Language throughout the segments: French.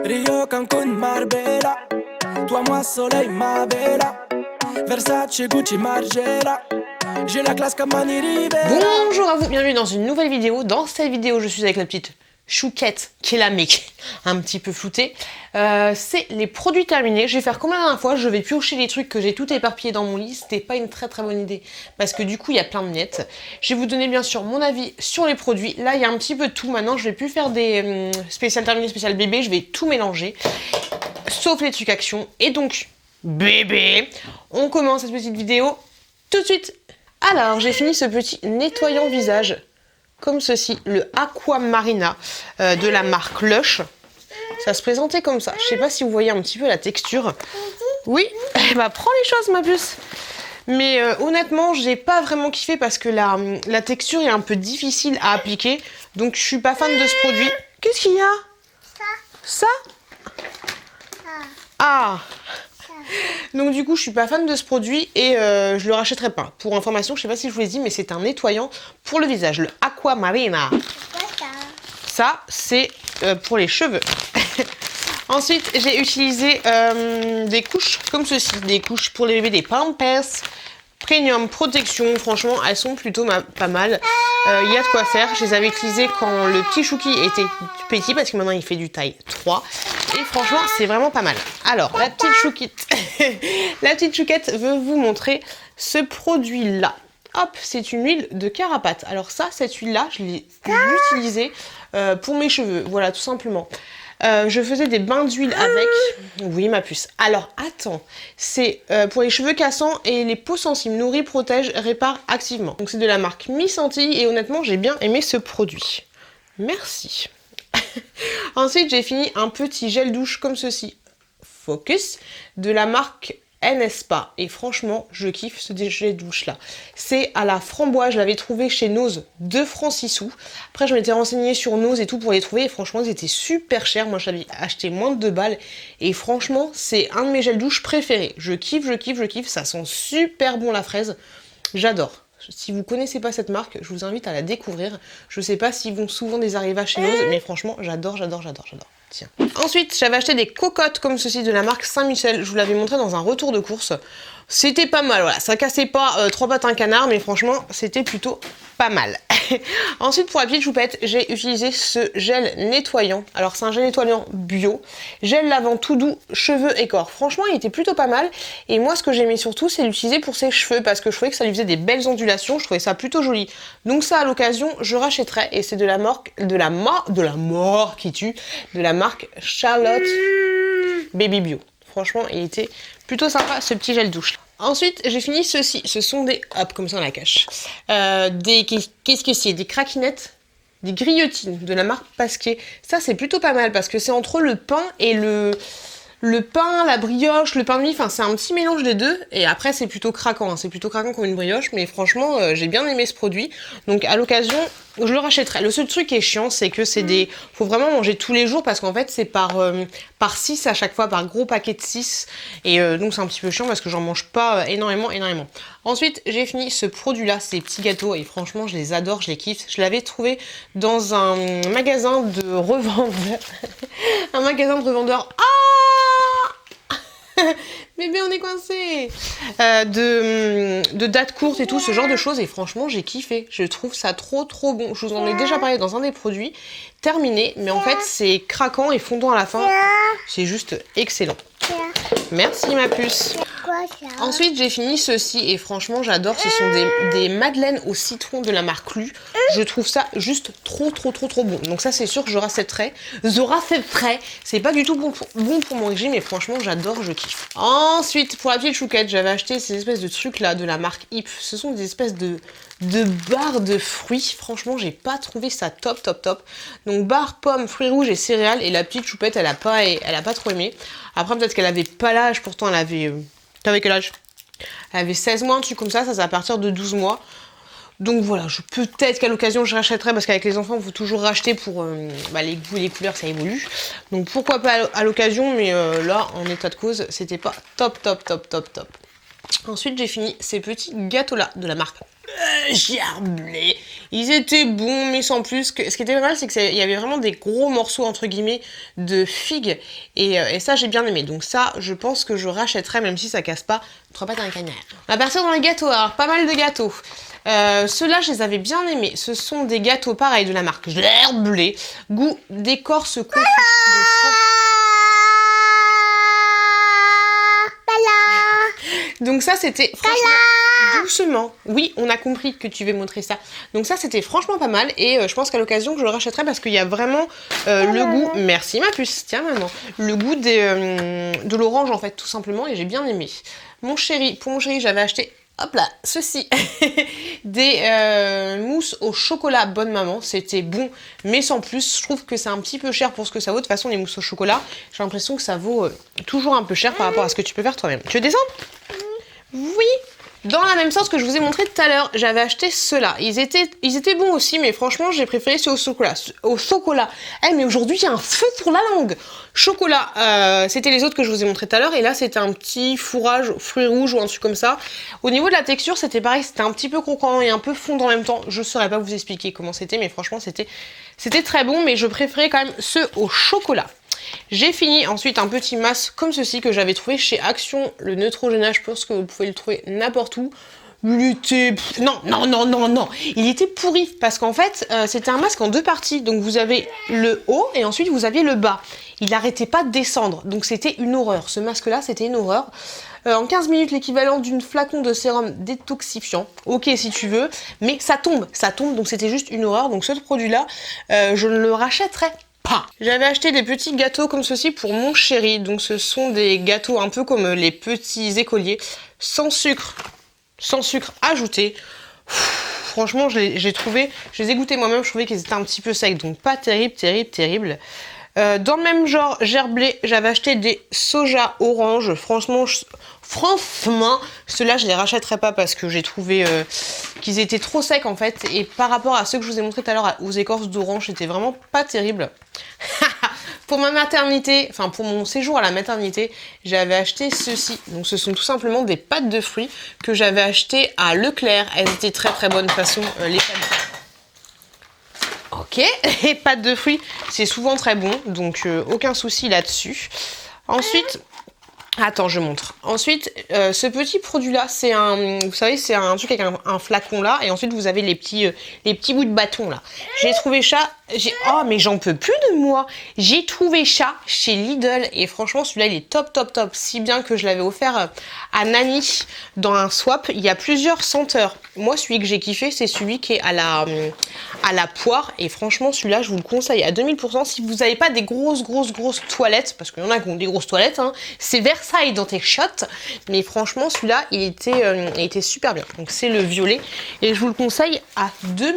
Rio, Cancun, Marbella. Toi, moi, soleil, ma bella. Versace, Gucci, Margiela. J'ai la classe comme Manny Rivera. Bonjour à vous, bienvenue dans une nouvelle vidéo. Dans cette vidéo, je suis avec la petite Chouquette, qui est la mec, un petit peu floutée. C'est les produits terminés. Je vais faire comme la dernière fois, je vais piocher les trucs que j'ai tout éparpillé dans mon lit. C'était pas une très bonne idée, parce que du coup, il y a plein de miettes. Je vais vous donner bien sûr mon avis sur les produits. Là, il y a un petit peu de tout. Maintenant, je vais plus faire des spéciales terminées, spéciales bébé. Je vais tout mélanger, sauf les trucs action. Et donc, bébé, on commence cette petite vidéo tout de suite. Alors, j'ai fini ce petit nettoyant visage, comme ceci, le Aquamarina de la marque Lush. Ça se présentait comme ça. Je sais pas si vous voyez un petit peu la texture. Oui, bah prends les choses, ma puce. Mais honnêtement, j'ai pas vraiment kiffé parce que la texture est un peu difficile à appliquer. Donc, je suis pas fan de ce produit. Qu'est-ce qu'il y a? Ça? Ah! Donc du coup, je suis pas fan de ce produit et je le rachèterai pas. Pour information, je sais pas si je vous l'ai dit, mais c'est un nettoyant pour le visage, le Aquamarina. Ça, c'est pour les cheveux. Ensuite, j'ai utilisé des couches comme ceci, des couches pour les bébés, des Pampers Premium Protection. Franchement, elles sont plutôt pas mal. Il y a de quoi faire. Je les avais utilisées quand le petit Chouki était petit parce que maintenant il fait du taille 3. Et franchement, c'est vraiment pas mal. Alors, la petite Chouquette, la petite Chouquette veut vous montrer ce produit-là. Hop, c'est une huile de carapate. Alors ça, cette huile-là, je l'ai utilisée pour mes cheveux. Voilà, tout simplement. Je faisais des bains d'huile avec. Oui, ma puce. Alors, attends. C'est pour les cheveux cassants et les peaux sensibles. Nourrit, protège, répare activement. Donc, c'est de la marque Miss Antilles et honnêtement, j'ai bien aimé ce produit. Merci. Ensuite, j'ai fini un petit gel douche comme ceci. Focus de la marque N-Spa. Et franchement, je kiffe ce gel douche là. C'est à la framboise, je l'avais trouvé chez Nose, 2 francs 6 sous. Après, je m'étais renseignée sur Nose et tout pour les trouver. Et franchement, ils étaient super chers. Moi, je l'avais acheté moins de 2 balles. Et franchement, c'est un de mes gels douche préférés. Je kiffe, je kiffe, je kiffe. Ça sent super bon la fraise. J'adore. Si vous connaissez pas cette marque, je vous invite à la découvrir. Je sais pas s'ils vont souvent des arrivages chez Nose, mais franchement, j'adore. Tiens. Ensuite, j'avais acheté des cocottes comme ceci de la marque Saint-Michel. Je vous l'avais montré dans un retour de course. C'était pas mal, voilà. Ça cassait pas 3 pattes un canard, mais franchement, c'était plutôt pas mal. Ensuite, pour la petite choupette, j'ai utilisé ce gel nettoyant. Alors, c'est un gel nettoyant bio. Gel lavant tout doux, cheveux et corps. Franchement, il était plutôt pas mal. Et moi, ce que j'aimais surtout, c'est l'utiliser pour ses cheveux parce que je trouvais que ça lui faisait des belles ondulations. Je trouvais ça plutôt joli. Donc ça, à l'occasion, je rachèterai. Et c'est de la marque Charlotte Baby Bio. Franchement, il était plutôt sympa, ce petit gel douche. Ensuite, j'ai fini ceci. Ce sont des... Hop, comme ça on la cache. Qu'est-ce que c'est? Des craquinettes, des grillotines de la marque Pasquier. Ça, c'est plutôt pas mal parce que c'est entre le pain et le pain, la brioche, le pain de mie, enfin c'est un petit mélange des deux et après c'est plutôt craquant, hein. C'est plutôt craquant comme une brioche mais franchement j'ai bien aimé ce produit donc à l'occasion je le rachèterai. Le seul truc qui est chiant c'est que c'est des... faut vraiment manger tous les jours parce qu'en fait c'est par 6 à chaque fois, par gros paquet de 6 et donc c'est un petit peu chiant parce que j'en mange pas énormément. Ensuite j'ai fini ce produit là, ces petits gâteaux et franchement je les adore, je les kiffe. Je l'avais trouvé dans un magasin de revendeurs un magasin de revendeurs. Bébé, on est coincé de dates courtes et tout, ce genre de choses. Et franchement, j'ai kiffé. Je trouve ça trop bon. Je vous en ai déjà parlé dans un des produits terminés. Mais en fait, c'est craquant et fondant à la fin. C'est juste excellent. Merci, ma puce. Ensuite, j'ai fini ceci. Et franchement, j'adore. Ce sont des madeleines au citron de la marque Lu. Je trouve ça juste trop bon. Donc ça, c'est sûr que je rachèterai. C'est pas du tout bon pour mon régime. Mais franchement, j'adore, je kiffe. Ensuite, pour la petite chouquette, j'avais acheté ces espèces de trucs là de la marque Hip. Ce sont des espèces de barres de fruits. Franchement, j'ai pas trouvé ça top. Donc barres, pommes, fruits rouges et céréales. Et la petite choupette, elle a pas trop aimé. Après, peut-être qu'elle avait pas l'âge. Pourtant, elle avait... T'avais quel âge? Elle avait 16 mois, un truc comme ça. Ça, c'est à partir de 12 mois. Donc voilà, peut-être qu'à l'occasion je rachèterai parce qu'avec les enfants il faut toujours racheter pour les goûts et les couleurs, ça évolue. Donc pourquoi pas à l'occasion, mais là en état de cause c'était pas top. Ensuite j'ai fini ces petits gâteaux là de la marque gerblé. Ils étaient bons, mais sans plus. Ce qui était pas mal, c'est qu'il y avait vraiment des gros morceaux, entre guillemets, de figues. Et ça, j'ai bien aimé. Donc ça, je pense que je rachèterai, même si ça casse pas 3 pattes à un canard. On va partir dans les gâteaux. Alors, pas mal de gâteaux. Ceux-là, je les avais bien aimés. Ce sont des gâteaux, pareil, de la marque Gerblé. Goût d'écorce confit de franc. Donc ça, c'était franchement doucement. Oui, on a compris que tu veux montrer ça. Donc ça, c'était franchement pas mal. Et je pense qu'à l'occasion, je le rachèterai parce qu'il y a vraiment le goût... Merci ma puce, tiens maman. Le goût de l'orange, en fait, tout simplement. Et j'ai bien aimé. Mon chéri, pour mon chéri, j'avais acheté... Hop là, ceci, des mousses au chocolat bonne maman, c'était bon, mais sans plus, je trouve que c'est un petit peu cher pour ce que ça vaut. De toute façon, les mousses au chocolat, j'ai l'impression que ça vaut toujours un peu cher par rapport à ce que tu peux faire toi-même. Tu veux descendre? Oui. Dans la même sorte que je vous ai montré tout à l'heure, j'avais acheté ceux-là. Ils étaient bons aussi, mais franchement, j'ai préféré ceux au chocolat. Mais aujourd'hui, il y a un feu pour la langue. Chocolat, c'était les autres que je vous ai montré tout à l'heure. Et là, c'était un petit fourrage fruits rouges ou un truc comme ça. Au niveau de la texture, c'était pareil. C'était un petit peu croquant et un peu fondant en même temps. Je ne saurais pas vous expliquer comment c'était, mais franchement, c'était très bon. Mais je préférais quand même ceux au chocolat. J'ai fini ensuite un petit masque comme ceci que j'avais trouvé chez Action, le Neutrogena. Je pense que vous pouvez le trouver n'importe où. Il était... Non, il était pourri parce qu'en fait, c'était un masque en 2 parties. Donc vous avez le haut et ensuite vous aviez le bas. Il n'arrêtait pas de descendre, donc c'était une horreur. Ce masque-là, c'était une horreur. En 15 minutes, l'équivalent d'une flacon de sérum détoxifiant. Ok, si tu veux, mais ça tombe, donc c'était juste une horreur. Donc ce produit-là, je ne le rachèterai pas. J'avais acheté des petits gâteaux comme ceci pour mon chéri. Donc ce sont des gâteaux un peu comme les petits écoliers, sans sucre ajouté. Franchement, je les ai goûtés moi-même, je trouvais qu'ils étaient un petit peu secs, donc pas terrible. Dans le même genre, Gerblé, j'avais acheté des soja orange. Franchement, ceux-là, je les rachèterai pas parce que j'ai trouvé qu'ils étaient trop secs en fait. Et par rapport à ceux que je vous ai montré tout à l'heure aux écorces d'orange, c'était vraiment pas terrible. Pour ma maternité, enfin pour mon séjour à la maternité, j'avais acheté ceci. Donc ce sont tout simplement des pâtes de fruits que j'avais achetées à Leclerc. Elles étaient très bonnes de toute façon, les pâtes. Ok, les pâtes de fruits, c'est souvent très bon, donc aucun souci là-dessus. Ensuite, attends, je montre. Ensuite, ce petit produit-là, c'est vous savez, c'est un truc avec un flacon là, et ensuite vous avez les petits bouts de bâton là. J'ai trouvé ça, oh mais j'en peux plus de moi. J'ai trouvé ça chez Lidl, et franchement celui-là il est top, si bien que je l'avais offert à Nani dans un swap. Il y a plusieurs senteurs. Moi, celui que j'ai kiffé, c'est celui qui est à la poire, et franchement celui-là, je vous le conseille à 2000%. Si vous n'avez pas des grosses toilettes, parce qu'il y en a qui ont des grosses toilettes, hein, c'est Versailles dans tes shots, mais franchement celui-là il était super bien. Donc c'est le violet et je vous le conseille à 2000%.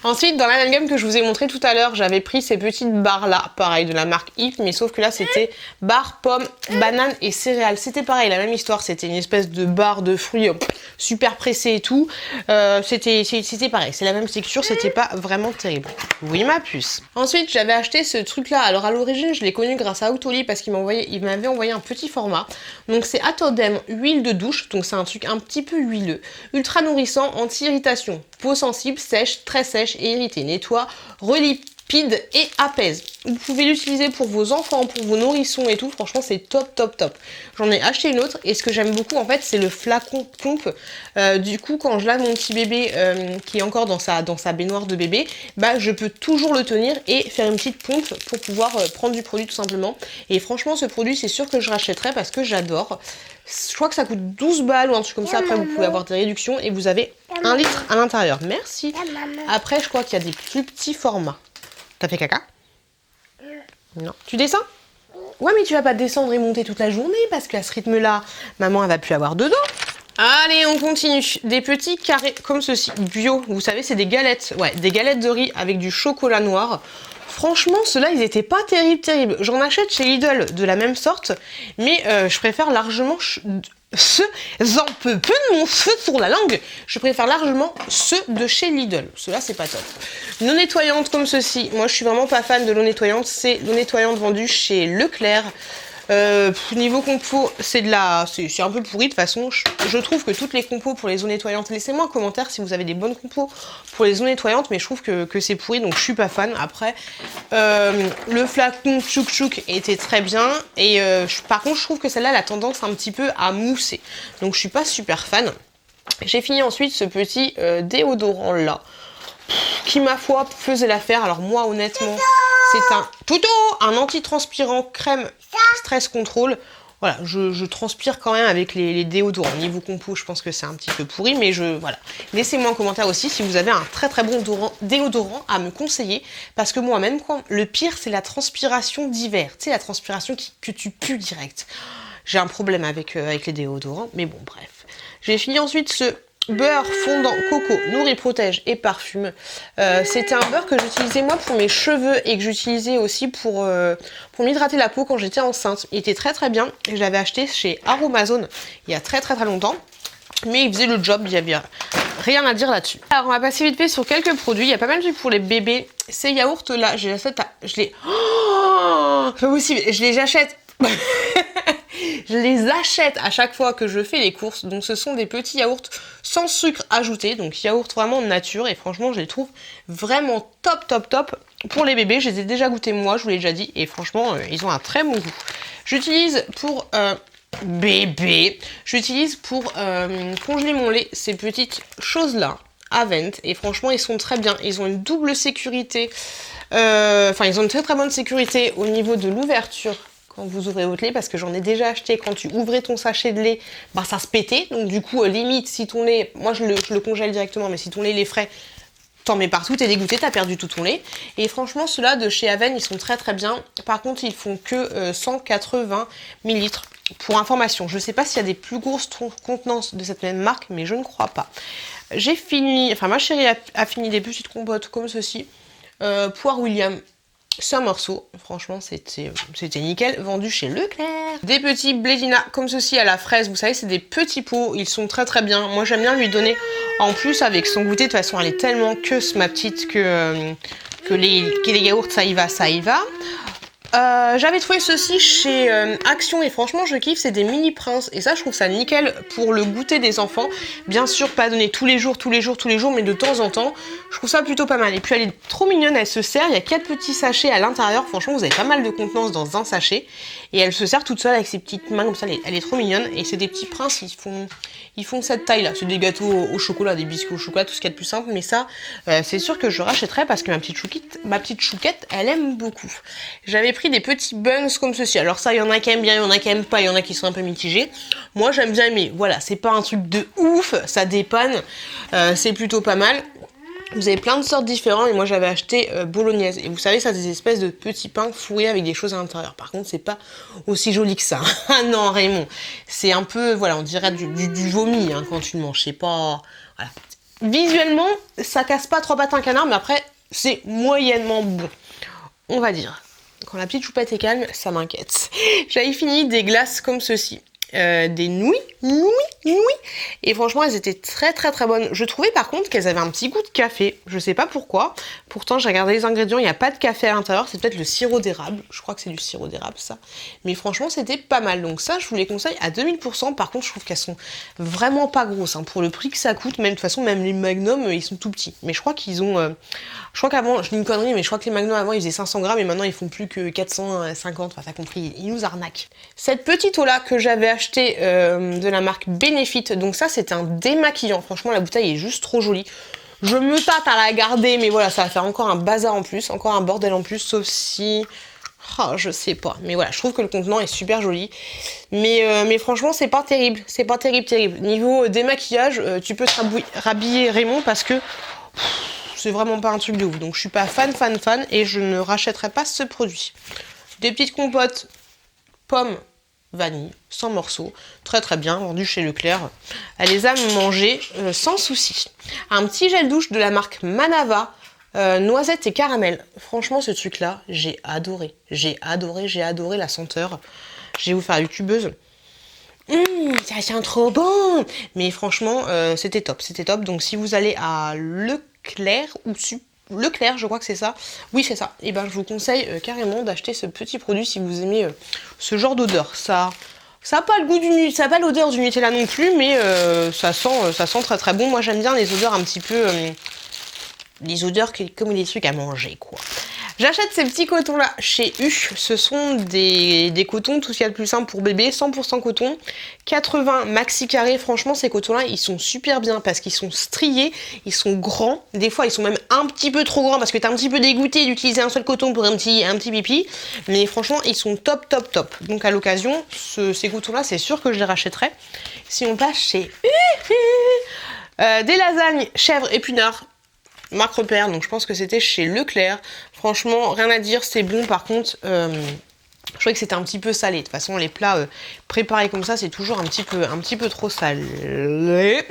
Ensuite, dans la même gamme que je vous ai montré tout à l'heure, j'avais pris ces petites barres là, pareil de la marque Yves, mais sauf que là c'était barre, pomme, banane et céréales. C'était pareil, la même histoire, c'était une espèce de barre de fruits super pressée et tout. C'était pareil, c'est la même texture, c'était pas vraiment terrible. Oui ma puce. Ensuite, j'avais acheté ce truc là. Alors à l'origine, je l'ai connu grâce à Autoli parce qu'il m'avait envoyé un petit format. Donc c'est Atodem huile de douche, donc c'est un truc un petit peu huileux, ultra nourrissant, anti-irritation, peau sensible, sèche, très sèche et irritée, nettoie, relipide et apaise. Vous pouvez l'utiliser pour vos enfants, pour vos nourrissons et tout, franchement c'est top. J'en ai acheté une autre et ce que j'aime beaucoup en fait c'est le flacon pompe. Du coup quand je lave mon petit bébé qui est encore dans sa baignoire de bébé, bah je peux toujours le tenir et faire une petite pompe pour pouvoir prendre du produit tout simplement. Et franchement ce produit c'est sûr que je rachèterai parce que j'adore. Je crois que ça coûte 12 balles ou un truc comme ça. Après vous pouvez avoir des réductions et vous avez 1 litre à l'intérieur. Merci. Après je crois qu'il y a des plus petits formats. T'as fait caca? Non. Tu descends? Ouais, mais tu vas pas descendre et monter toute la journée parce qu'à ce rythme-là, maman, elle va plus avoir de dents. Allez, on continue. Des petits carrés comme ceci, bio. Vous savez, c'est des galettes. Ouais, des galettes de riz avec du chocolat noir. Franchement, ceux-là, ils étaient pas terribles. J'en achète chez Lidl de la même sorte, mais je préfère largement j'en peux plus de mon feu sur la langue. Je préfère largement ceux de chez Lidl. Ceux-là, c'est pas top. L'eau nettoyante comme ceci. Moi, je suis vraiment pas fan de l'eau nettoyante. C'est l'eau nettoyante vendue chez Leclerc. Niveau compo, c'est un peu pourri de toute façon. Je trouve que toutes les compos pour les eaux nettoyantes, laissez-moi un commentaire si vous avez des bonnes compos pour les eaux nettoyantes, mais je trouve que c'est pourri, donc je suis pas fan. Après, le flacon Tchouk Tchouk était très bien, et par contre, je trouve que celle-là, elle a tendance un petit peu à mousser, donc je suis pas super fan. J'ai fini ensuite ce petit déodorant là, qui ma foi faisait l'affaire. Alors moi honnêtement, c'est un anti-transpirant crème stress control. Voilà, je transpire quand même avec les déodorants. Niveau compo, je pense que c'est un petit peu pourri, mais voilà. Laissez-moi en commentaire aussi si vous avez un très très bon déodorant à me conseiller, parce que moi même, le pire c'est la transpiration d'hiver. Tu sais, la transpiration que tu pues direct. J'ai un problème avec les déodorants, mais bon bref. J'ai fini ensuite ce beurre fondant coco, nourrit, protège et parfume. C'était un beurre que j'utilisais moi pour mes cheveux et que j'utilisais aussi pour m'hydrater la peau quand j'étais enceinte. Il était très très bien. Je l'avais acheté chez Aromazone il y a très très très longtemps. Mais il faisait le job, il y avait rien à dire là-dessus. Alors on va passer vite fait sur quelques produits. Il y a pas mal de trucs pour les bébés. Ces yaourts là, je les achète. Je les achète à chaque fois que je fais les courses. Donc ce sont des petits yaourts sans sucre ajouté. Donc yaourts vraiment nature. Et franchement, je les trouve vraiment top top top pour les bébés. Je les ai déjà goûtés moi, je vous l'ai déjà dit. Et franchement, ils ont un très bon goût. J'utilise pour bébé. J'utilise pour congeler mon lait ces petites choses-là. Avent. Et franchement, ils sont très bien. Ils ont une double sécurité. Enfin, ils ont une très très bonne sécurité au niveau de l'ouverture. Quand vous ouvrez votre lait, parce que j'en ai déjà acheté, quand tu ouvrais ton sachet de lait, bah ça se pétait, donc du coup limite si ton lait, moi je le congèle directement, mais si ton lait il est frais, t'en mets partout, t'es dégoûté, t'as perdu tout ton lait. Et franchement ceux-là de chez Aven, ils sont très très bien. Par contre ils font que 180 ml. Pour information, je sais pas s'il y a des plus grosses contenances de cette même marque, mais je ne crois pas. J'ai fini, enfin ma chérie a fini des petites compotes comme ceci, poire William. C'est un morceau, franchement c'était nickel, vendu chez Leclerc. Des petits Blédina comme ceci à la fraise, vous savez c'est des petits pots, ils sont très très bien. Moi j'aime bien lui donner en plus avec son goûter, de toute façon elle est tellement queuse ma petite que les yaourts ça y va. J'avais trouvé ceci chez Action et franchement je kiffe, c'est des mini princes et ça je trouve ça nickel pour le goûter des enfants. Bien sûr pas donner tous les jours mais de temps en temps, je trouve ça plutôt pas mal. Et puis elle est trop mignonne, elle se sert, il y a 4 petits sachets à l'intérieur, franchement vous avez pas mal de contenance dans un sachet et elle se sert toute seule avec ses petites mains comme ça, elle est trop mignonne et c'est des petits princes, ils font cette taille là, c'est des gâteaux au chocolat, des biscuits au chocolat, tout ce qu'il y a de plus simple, mais ça c'est sûr que je rachèterai parce que ma petite chouquette elle aime beaucoup. J'avais pris des petits buns comme ceci. Alors ça, il y en a qui aiment bien, il y en a qui aiment pas, il y en a qui sont un peu mitigés. Moi, j'aime bien, mais voilà, c'est pas un truc de ouf, ça dépanne, c'est plutôt pas mal. Vous avez plein de sortes différentes et moi j'avais acheté bolognaise. Et vous savez, ça, des espèces de petits pains fourrés avec des choses à l'intérieur. Par contre, c'est pas aussi joli que ça. Ah non, Raymond, c'est un peu, voilà, on dirait du vomi hein, quand tu le manges. C'est pas... Voilà. Visuellement, ça casse pas 3 pattes un canard, mais après, c'est moyennement bon, on va dire. Quand la petite choupette est calme, ça m'inquiète. J'avais fini des glaces comme ceci. Des nouilles. Et franchement, elles étaient très très très bonnes. Je trouvais par contre qu'elles avaient un petit goût de café. Je sais pas pourquoi. Pourtant, j'ai regardé les ingrédients, il n'y a pas de café à l'intérieur. C'est peut-être le sirop d'érable. Je crois que c'est du sirop d'érable, ça. Mais franchement, c'était pas mal. Donc ça, je vous les conseille à 2000%. Par contre, je trouve qu'elles sont vraiment pas grosses. Hein. Pour le prix que ça coûte, même de toute façon, même les Magnum, ils sont tout petits. Mais je crois qu'ils ont... Je crois qu'avant, je dis une connerie, mais je crois que les Magnum avant, ils faisaient 500 grammes et maintenant, ils font plus que 450. Enfin, t'as compris, ils nous arnaquent. Cette petite eau-là que j'avais achetée de la marque Benefit, donc ça, c'est un démaquillant. Franchement, la bouteille est juste trop jolie. Je me tâte à la garder, mais voilà, ça va faire encore un bazar en plus, encore un bordel en plus, sauf si... Oh, je sais pas, mais voilà, je trouve que le contenant est super joli. Mais franchement, c'est pas terrible, c'est pas terrible. Niveau démaquillage, tu peux te rhabiller Raymond parce que... c'est vraiment pas un truc de ouf. Donc je suis pas fan et je ne rachèterai pas ce produit. Des petites compotes pommes vanille, 100 morceaux, très très bien, vendu chez Leclerc. Elle les a mangées sans souci. Un petit gel douche de la marque Manava, noisette et caramel. Franchement ce truc là, j'ai adoré la senteur. Je vais vous faire la youtubeuse. Ça sent trop bon. Mais franchement c'était top. Donc si vous allez à Leclerc ou Leclerc, je crois que c'est ça. Oui, c'est ça. Et ben, je vous conseille carrément d'acheter ce petit produit si vous aimez ce genre d'odeur. Ça n'a pas le goût ça n'a pas l'odeur du Nutella non plus, mais ça sent très très bon. Moi, j'aime bien les odeurs un petit peu, les odeurs comme des trucs à manger, quoi. J'achète ces petits cotons là chez U. Ce sont des cotons, tout ce qu'il y a de plus simple pour bébé, 100% coton, 80 maxi carré. Franchement, ces cotons là, ils sont super bien parce qu'ils sont striés, ils sont grands. Des fois, ils sont même un petit peu trop grands parce que t'es un petit peu dégoûté d'utiliser un seul coton pour un petit pipi. Mais franchement, ils sont top, top, top. Donc à l'occasion, ces cotons là, c'est sûr que je les rachèterai. Si on passe chez U, des lasagnes chèvre épinards. Marque repère, donc je pense que c'était chez Leclerc. Franchement, rien à dire, c'est bon. Par contre, je trouvais que c'était un petit peu salé. De toute façon, les plats préparés comme ça, c'est toujours un petit peu trop salé.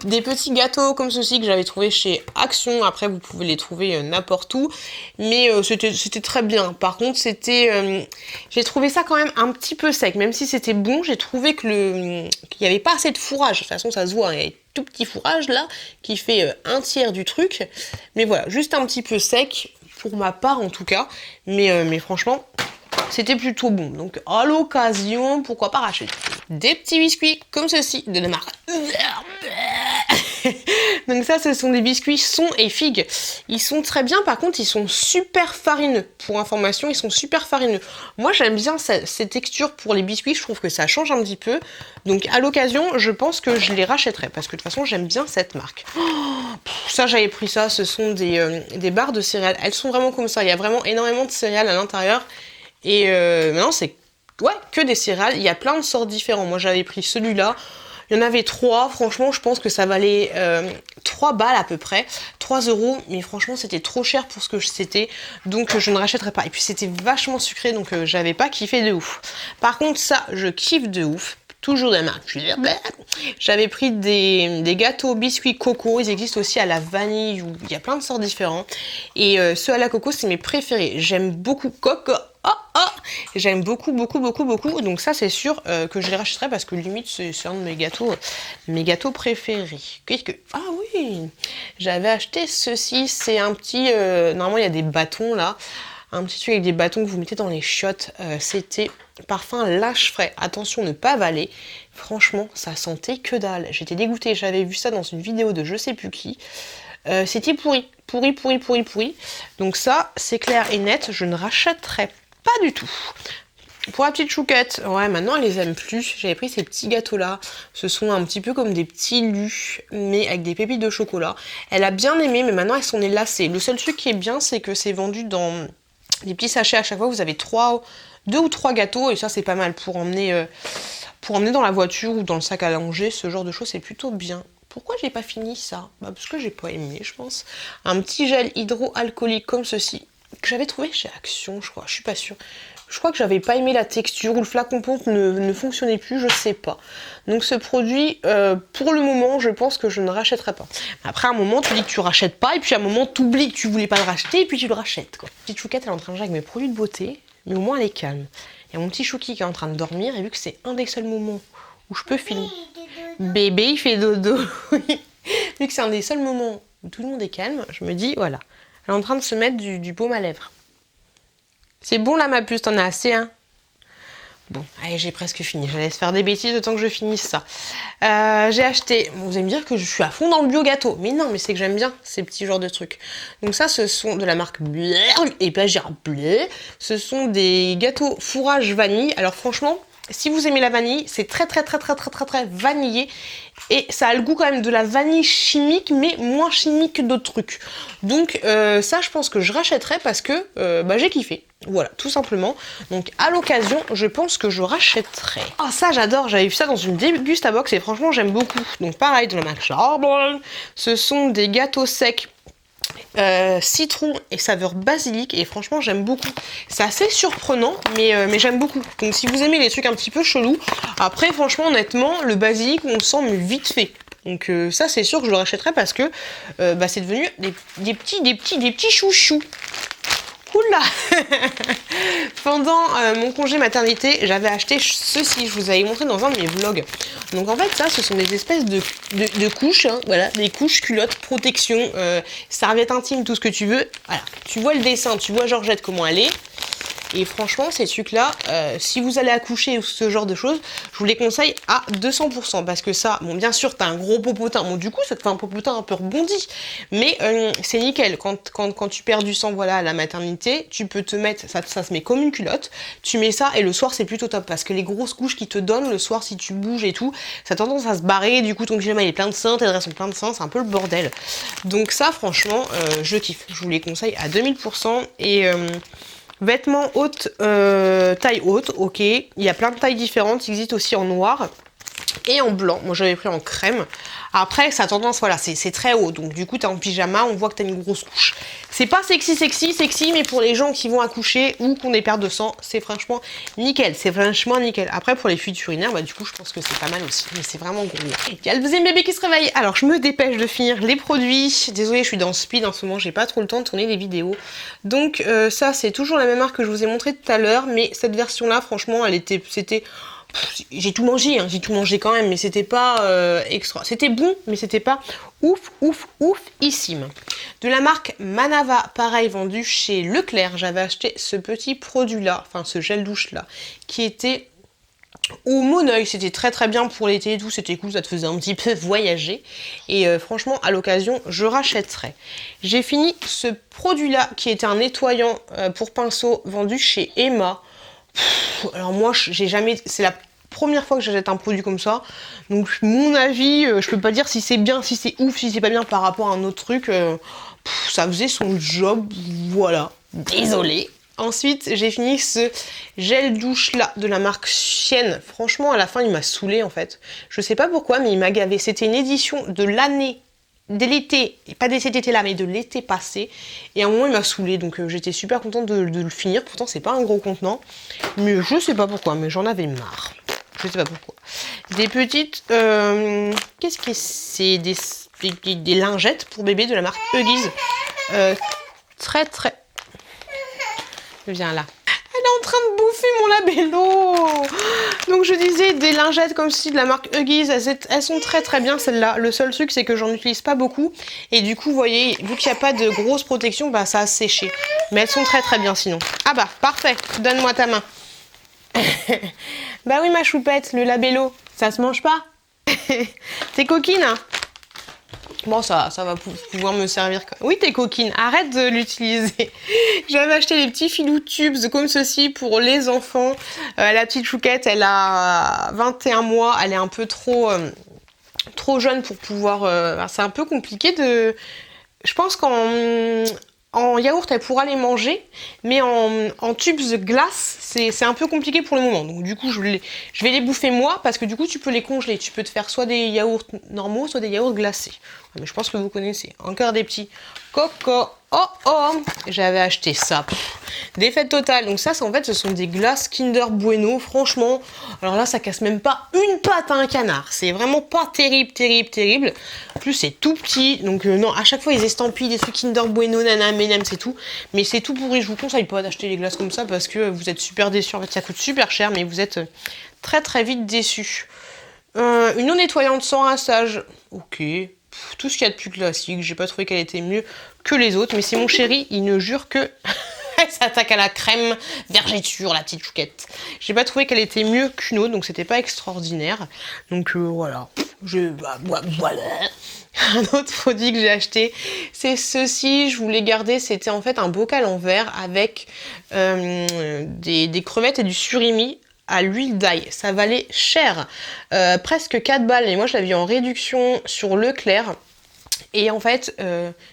Des petits gâteaux comme ceci que j'avais trouvé chez Action. Après, vous pouvez les trouver n'importe où. Mais c'était très bien. Par contre, j'ai trouvé ça quand même un petit peu sec. Même si c'était bon, j'ai trouvé qu'il n'y avait pas assez de fourrage. De toute façon, ça se voit. Il y a tout petit fourrage là qui fait un tiers du truc. Mais voilà, juste un petit peu sec. Pour ma part en tout cas. Mais franchement... c'était plutôt bon, donc à l'occasion, pourquoi pas racheter des petits biscuits comme ceci de la marque. Donc ça, ce sont des biscuits son et figues. Ils sont très bien, par contre, ils sont super farineux. Pour information, ils sont super farineux. Moi, j'aime bien ces textures pour les biscuits, je trouve que ça change un petit peu. Donc à l'occasion, je pense que je les rachèterai, parce que de toute façon, j'aime bien cette marque. Ça, j'avais pris ça, ce sont des barres de céréales. Elles sont vraiment comme ça, il y a vraiment énormément de céréales à l'intérieur. Et maintenant, c'est que des céréales. Il y a plein de sortes différents. Moi, j'avais pris celui-là. Il y en avait 3. Franchement, je pense que ça valait 3 balles à peu près. 3 €. Mais franchement, c'était trop cher pour ce que c'était. Donc, je ne rachèterai pas. Et puis, c'était vachement sucré. Donc, j'avais pas kiffé de ouf. Par contre, ça, je kiffe de ouf. Toujours de la marque. J'avais pris des gâteaux biscuits coco. Ils existent aussi à la vanille. Il y a plein de sortes différents. Et ceux à la coco, c'est mes préférés. J'aime beaucoup coco. J'aime beaucoup. Donc ça, c'est sûr que je les rachèterai parce que limite, c'est un de mes gâteaux préférés. Ah oui, j'avais acheté ceci. C'est un petit... normalement, il y a des bâtons là. Un petit truc avec des bâtons que vous mettez dans les chiottes. C'était parfum lâche frais. Attention, ne pas avaler. Franchement, ça sentait que dalle. J'étais dégoûtée. J'avais vu ça dans une vidéo de je sais plus qui. C'était pourri. Donc ça, c'est clair et net. Je ne rachèterai pas du tout. Pour la petite chouquette, ouais, maintenant elle les aime plus. J'avais pris ces petits gâteaux là. Ce sont un petit peu comme des petits lus, mais avec des pépites de chocolat. Elle a bien aimé, mais maintenant elle s'en est lassée. Le seul truc qui est bien, c'est que c'est vendu dans des petits sachets à chaque fois. Vous avez 2 ou 3 gâteaux, et ça c'est pas mal pour emmener dans la voiture ou dans le sac à langer. Ce genre de choses, c'est plutôt bien. Pourquoi j'ai pas fini ça? Parce que j'ai pas aimé, je pense. Un petit gel hydroalcoolique comme ceci, que j'avais trouvé chez Action, je crois. Je suis pas sûre. Je crois que j'avais pas aimé la texture ou le flacon pompe ne fonctionnait plus, je sais pas. Donc ce produit, pour le moment, je pense que je ne rachèterai pas. Après, à un moment, tu dis que tu rachètes pas, et puis à un moment, tu oublies que tu voulais pas le racheter, et puis tu le rachètes, quoi. Petite chouquette, elle est en train de jouer avec mes produits de beauté, mais au moins elle est calme. Il y a mon petit chouki qui est en train de dormir, et vu que c'est un des seuls moments où je peux filmer. Bébé, il fait dodo. Vu que c'est un des seuls moments où tout le monde est calme, je me dis, voilà. Elle est en train de se mettre du baume à lèvres. C'est bon là ma puce, t'en as assez hein? Bon, allez, j'ai presque fini. Je laisse faire des bêtises le temps que je finisse ça. J'ai acheté... Bon, vous allez me dire que je suis à fond dans le bio gâteau. Mais non, mais c'est que j'aime bien ces petits genres de trucs. Donc ça, ce sont de la marque Bleu. Et pas dire Bleu. Ce sont des gâteaux fourrage vanille. Alors franchement... Si vous aimez la vanille, c'est très vanillé et ça a le goût quand même de la vanille chimique mais moins chimique que d'autres trucs. Donc ça je pense que je rachèterai parce que j'ai kiffé. Voilà, tout simplement. Donc à l'occasion, je pense que je rachèterai. Ah ça j'adore, j'avais vu ça dans une Dégustabox et franchement j'aime beaucoup. Donc pareil, de la marque Charbon. Ce sont des gâteaux secs. Citron et saveur basilic et franchement j'aime beaucoup. C'est assez surprenant mais j'aime beaucoup. Donc si vous aimez les trucs un petit peu chelous, après franchement honnêtement le basilic on le sent mais vite fait. Donc ça c'est sûr que je le rachèterai parce que c'est devenu des petits chouchous. Oula. Pendant mon congé maternité, j'avais acheté ceci, je vous avais montré dans un de mes vlogs. Donc en fait ça, ce sont des espèces de couches, hein, voilà, des couches culottes, protection, serviettes intimes, tout ce que tu veux. Voilà, tu vois le dessin, tu vois Georgette comment elle est. Et franchement, ces trucs-là, si vous allez accoucher ou ce genre de choses, je vous les conseille à 200%. Parce que ça, bon, bien sûr, t'as un gros popotin. Bon, du coup, ça te fait un popotin un peu rebondi. Mais c'est nickel. Quand tu perds du sang, voilà, à la maternité, tu peux te mettre, ça se met comme une culotte. Tu mets ça et le soir, c'est plutôt top. Parce que les grosses couches qui te donnent le soir, si tu bouges et tout, ça a tendance à se barrer. Du coup, ton pyjama, il est plein de seins, tes draps sont pleins de seins. C'est un peu le bordel. Donc ça, franchement, je kiffe. Je vous les conseille à 2000%. Et... vêtements haute, taille haute, ok. Il y a plein de tailles différentes, il existe aussi en noir et en blanc. Moi j'avais pris en crème. Après ça a tendance, voilà, c'est très haut. Donc du coup t'es en pyjama, on voit que t'as une grosse couche. C'est pas sexy, mais pour les gens qui vont accoucher ou qui ont des pertes de sang, c'est franchement nickel. C'est franchement nickel. Après pour les fuites urinaires, bah du coup je pense que c'est pas mal aussi. Mais c'est vraiment gros. Il y a le deuxième bébé qui se réveille. Alors je me dépêche de finir les produits. Désolée, je suis dans speed en ce moment, j'ai pas trop le temps de tourner des vidéos. Donc ça c'est toujours la même marque que je vous ai montré tout à l'heure. Mais cette version là, franchement, c'était... J'ai tout mangé, hein, j'ai tout mangé quand même, mais c'était pas extra. C'était bon, mais c'était pas oufissime. De la marque Manava, pareil, vendu chez Leclerc. J'avais acheté ce petit produit-là, enfin ce gel douche-là, qui était au Moneuil. C'était très très bien pour l'été et tout, c'était cool, ça te faisait un petit peu voyager. Et franchement, à l'occasion, je rachèterai. J'ai fini ce produit-là, qui était un nettoyant pour pinceau, vendu chez Emma. Alors moi, j'ai jamais... C'est la première fois que j'achète un produit comme ça. Donc mon avis, je peux pas dire si c'est bien, si c'est ouf, si c'est pas bien par rapport à un autre truc. Ça faisait son job, voilà. Désolée. Ensuite, j'ai fini ce gel douche là de la marque Sienne. Franchement, à la fin, il m'a saoulé en fait. Je sais pas pourquoi, mais il m'a gavé. C'était une édition de l'année, de l'été, pas de cet été-là, mais de l'été passé. Et à un moment, il m'a saoulé, donc j'étais super contente de le finir. Pourtant, c'est pas un gros contenant, mais je sais pas pourquoi, mais j'en avais marre. Je sais pas pourquoi. Des petites... qu'est-ce que c'est? Des lingettes pour bébé de la marque Huggies. Très... Viens là. Elle est en train de bouffer mon labello. Donc je disais des lingettes comme ceci de la marque Huggies, elles sont très très bien celles-là. Le seul truc c'est que j'en utilise pas beaucoup et du coup vous voyez, vu qu'il n'y a pas de grosse protection, bah ça a séché. Mais elles sont très très bien sinon. Ah bah parfait, donne-moi ta main. Bah oui ma choupette, le labello, ça se mange pas. T'es coquine hein? Bon, ça va pouvoir me servir. Oui, t'es coquine, arrête de l'utiliser. J'avais acheté des petits filous tubes comme ceci pour les enfants. La petite chouquette, elle a 21 mois. Elle est un peu trop jeune pour pouvoir... c'est un peu compliqué de... Je pense qu'en yaourt, elle pourra les manger, mais en tubes de glace, c'est un peu compliqué pour le moment. Donc du coup, je vais les bouffer moi, parce que du coup, tu peux les congeler. Tu peux te faire soit des yaourts normaux, soit des yaourts glacés. Mais je pense que vous connaissez. Encore des petits coco. Oh, j'avais acheté ça. Défaite totale. Donc ça, en fait, ce sont des glaces Kinder Bueno. Franchement, alors là, ça casse même pas une patte à un canard. C'est vraiment pas terrible. En plus, c'est tout petit. Donc non, à chaque fois, ils estampillent des trucs Kinder Bueno, nana, M&M, c'est tout. Mais c'est tout pourri. Je vous conseille pas d'acheter les glaces comme ça parce que vous êtes super déçus. En fait, ça coûte super cher, mais vous êtes très vite déçus. Une eau nettoyante sans rinçage. Ok. Tout ce qu'il y a de plus classique. J'ai pas trouvé qu'elle était mieux que les autres. Mais c'est mon chéri, il ne jure que... Elle s'attaque à la crème vergéture, la petite chouquette. J'ai pas trouvé qu'elle était mieux qu'une autre, donc c'était pas extraordinaire. Donc voilà. Voilà. Un autre produit que j'ai acheté, c'est ceci. Je voulais garder, c'était en fait un bocal en verre avec des crevettes et du surimi à l'huile d'ail. Ça valait cher, presque 4 balles. Et moi, je l'avais vu en réduction sur Leclerc. Et en fait,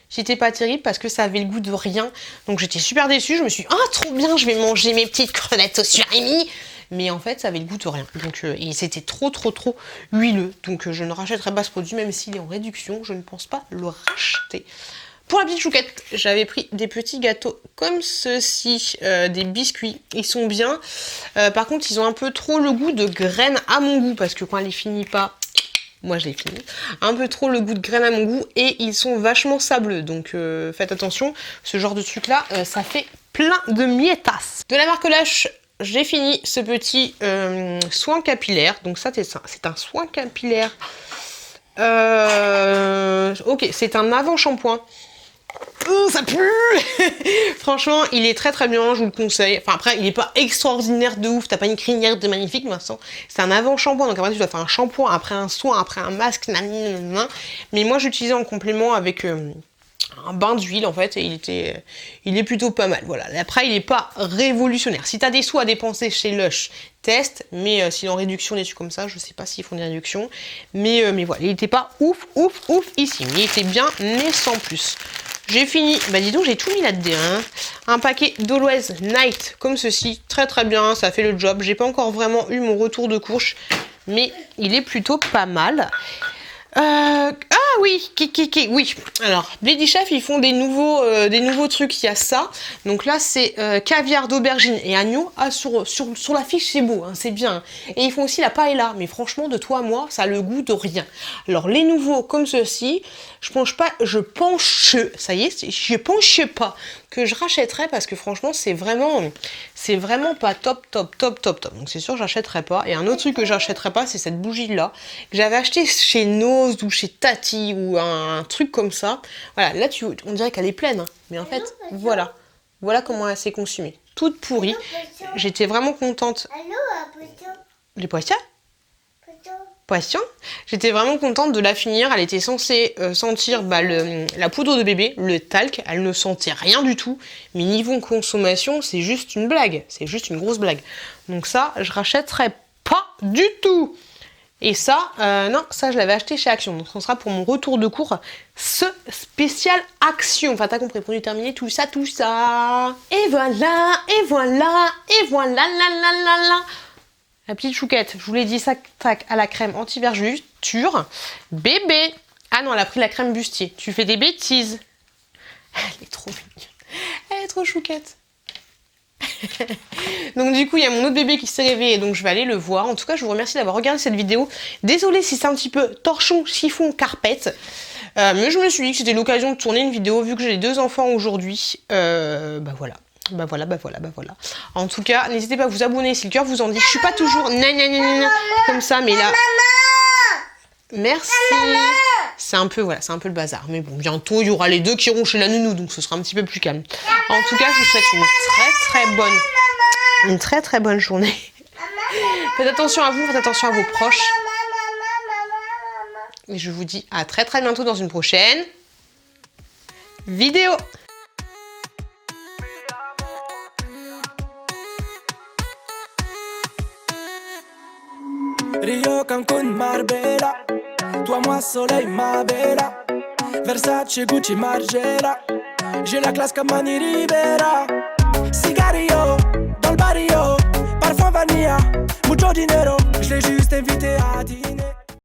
c'était pas terrible parce que ça avait le goût de rien. Donc j'étais super déçue. Je me suis dit, ah, trop bien, je vais manger mes petites crevettes au surimi. Mais en fait, ça avait le goût de rien. Donc, et c'était trop huileux. Donc je ne rachèterai pas ce produit, même s'il est en réduction. Je ne pense pas le racheter. Pour la petite chouquette, j'avais pris des petits gâteaux comme ceci, des biscuits. Ils sont bien. Par contre, ils ont un peu trop le goût de graines à mon goût. Parce que quand elle les finit pas, moi je l'ai fini. Un peu trop le goût de graines à mon goût. Et ils sont vachement sableux. Donc faites attention. Ce genre de truc là, ça fait plein de mietas. De la marque Lush, j'ai fini ce petit soin capillaire. Donc ça, c'est un soin capillaire. Ok, c'est un avant-shampoing. Ça pue. Franchement, il est très très bien, je vous le conseille. Enfin après, il est pas extraordinaire de ouf, t'as pas une crinière de magnifique, mais c'est un avant-shampoing. Donc après, tu dois faire un shampoing, après un soin, après un masque, nanana. Mais moi, j'utilisais en complément avec un bain d'huile en fait, et il est plutôt pas mal. Voilà. Après, il est pas révolutionnaire. Si t'as des sous à dépenser chez Lush, teste. Mais s'il est en réduction, des trucs comme ça, je sais pas s'ils font des réductions. Mais voilà, il était pas ouf ici. Mais il était bien, mais sans plus. J'ai fini, bah dis donc j'ai tout mis là-dedans, hein. Un paquet d'Always Night comme ceci, très très bien, ça fait le job. J'ai pas encore vraiment eu mon retour de couche, mais il est plutôt pas mal. Ah oui, oui. Alors, Lady Chef, ils font des nouveaux trucs, il y a ça. Donc là, c'est caviar d'aubergine et agneau. Ah, sur la fiche, c'est beau, hein, c'est bien. Et ils font aussi la paella, mais franchement, de toi à moi, ça a le goût de rien. Alors, les nouveaux comme ceci, je pense pas que je rachèterais parce que franchement, c'est vraiment pas top. Donc c'est sûr, j'achèterais pas. Et un autre truc que j'achèterais pas, c'est cette bougie-là, que j'avais acheté chez Nose ou chez Tati ou un truc comme ça. Voilà, là, on dirait qu'elle est pleine. Hein. Mais en fait, voilà comment elle s'est consumée. Toute pourrie. J'étais vraiment contente. Les poissons? J'étais vraiment contente de la finir. Elle était censée sentir la poudre de bébé, le talc. Elle ne sentait rien du tout. Mais niveau consommation, c'est juste une blague. C'est juste une grosse blague. Donc ça, je rachèterais pas du tout. Et ça, non, ça je l'avais acheté chez Action. Donc ce sera pour mon retour de cours, ce spécial Action. Enfin, t'as compris, produit terminé, tout ça. Et voilà. La petite chouquette, je vous l'ai dit, ça tac à la crème anti-vergeture. Bébé. Ah non, elle a pris la crème bustier. Tu fais des bêtises. Elle est trop mignonne. Elle est trop chouquette. Donc du coup, il y a mon autre bébé qui s'est réveillé, donc je vais aller le voir. En tout cas, je vous remercie d'avoir regardé cette vidéo. Désolée si c'est un petit peu torchon, chiffon, carpette. Mais je me suis dit que c'était l'occasion de tourner une vidéo, vu que j'ai 2 enfants aujourd'hui. Voilà. En tout cas, n'hésitez pas à vous abonner si le cœur vous en dit. Je suis pas toujours comme ça, mais là... Merci. C'est un peu le bazar. Mais bon, bientôt, il y aura les 2 qui iront chez la nounou, donc ce sera un petit peu plus calme. En tout cas, je vous souhaite une très bonne journée. Faites attention à vous, faites attention à vos proches. Et je vous dis à très bientôt dans une prochaine vidéo. Rio, Cancun, Marbella. Toi, moi, soleil, ma bella. Versace, Gucci, Margiela. J'ai la classe comme Mani Rivera. Cigarillo, dans le barrio. Parfum vanilla, mucho dinero. Je l'ai juste invité à dîner.